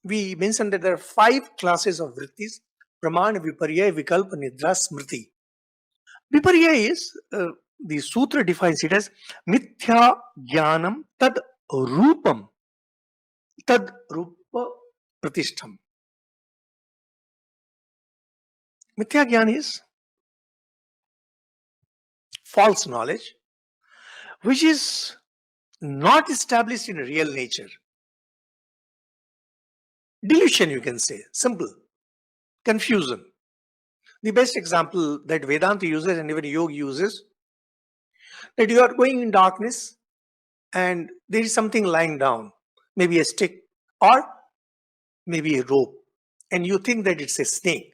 we mentioned that there are 5 classes of vrittis: Pramana, Viparya, Vikalpa, Nidra, Smriti. Viparya is, the sutra defines it as Mithya Jnanam Tad Rupam Tad Rupa Pratishtham. Mithya Jnana is false knowledge, which is not established in real nature. Delusion, you can say, simple. Confusion. The best example that Vedanta uses and even Yoga uses, that you are going in darkness and there is something lying down, maybe a stick or maybe a rope, and you think that it's a snake.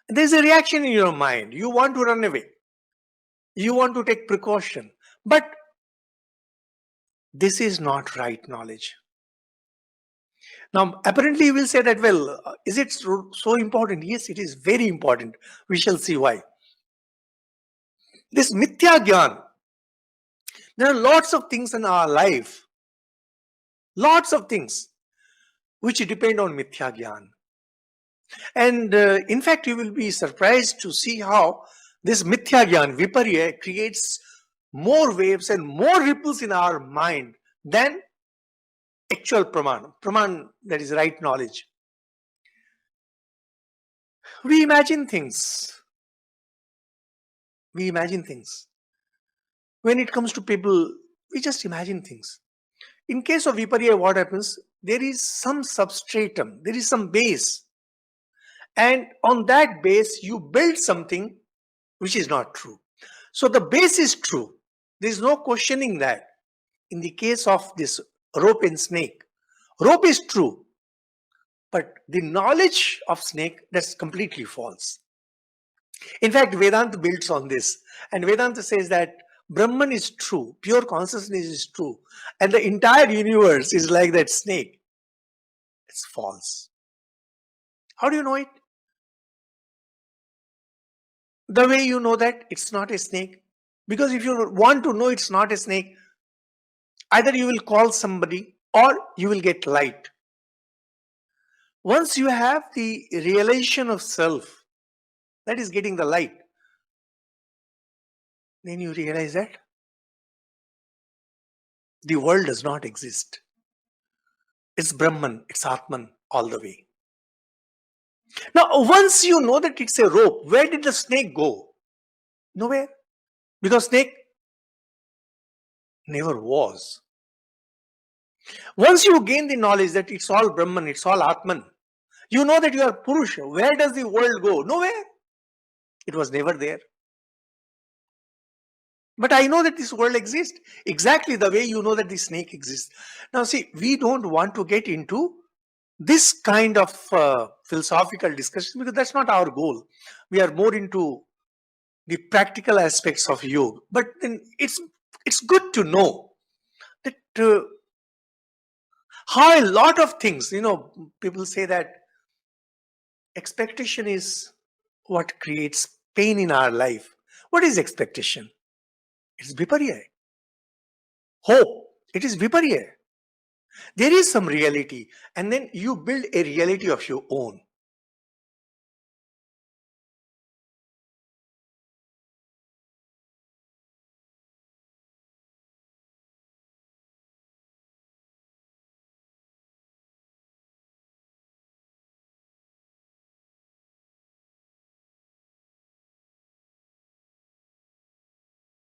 There's a reaction in your mind. You want to run away. You want to take precaution. But this is not right knowledge. Now, apparently, you will say that, well, is it so important? Yes, it is very important. We shall see why. This Mithya Gyan, there are lots of things in our life, lots of things, which depend on Mithya Gyan. And in fact, you will be surprised to see how this Mithya Gyan, Viparya, creates more waves and more ripples in our mind than actual Praman. Praman, that is right knowledge. We imagine things. We imagine things. When it comes to people, we just imagine things. In case of Viparya, what happens? There is some substratum, there is some base. And on that base, you build something which is not true. So the base is true. There is no questioning that. In the case of this rope and snake, rope is true. But the knowledge of snake, that's completely false. In fact, Vedanta builds on this. And Vedanta says that Brahman is true, pure consciousness is true, and the entire universe is like that snake. It's false. How do you know it? The way you know that it's not a snake. Because if you want to know it's not a snake, either you will call somebody or you will get light. Once you have the realization of self, that is getting the light, then you realize that the world does not exist. It's Brahman, it's Atman all the way. Now, once you know that it's a rope, where did the snake go? Nowhere. Because snake never was. Once you gain the knowledge that it's all Brahman, it's all Atman, you know that you are Purusha. Where does the world go? Nowhere. It was never there. But I know that this world exists exactly the way you know that the snake exists. Now see, we don't want to get into this kind of philosophical discussion because that's not our goal. We are more into the practical aspects of yoga. But then it's good to know that how a lot of things, people say that expectation is what creates pain in our life. What is expectation? It's Viparya. Hope, it is Viparya. There is some reality, and then you build a reality of your own.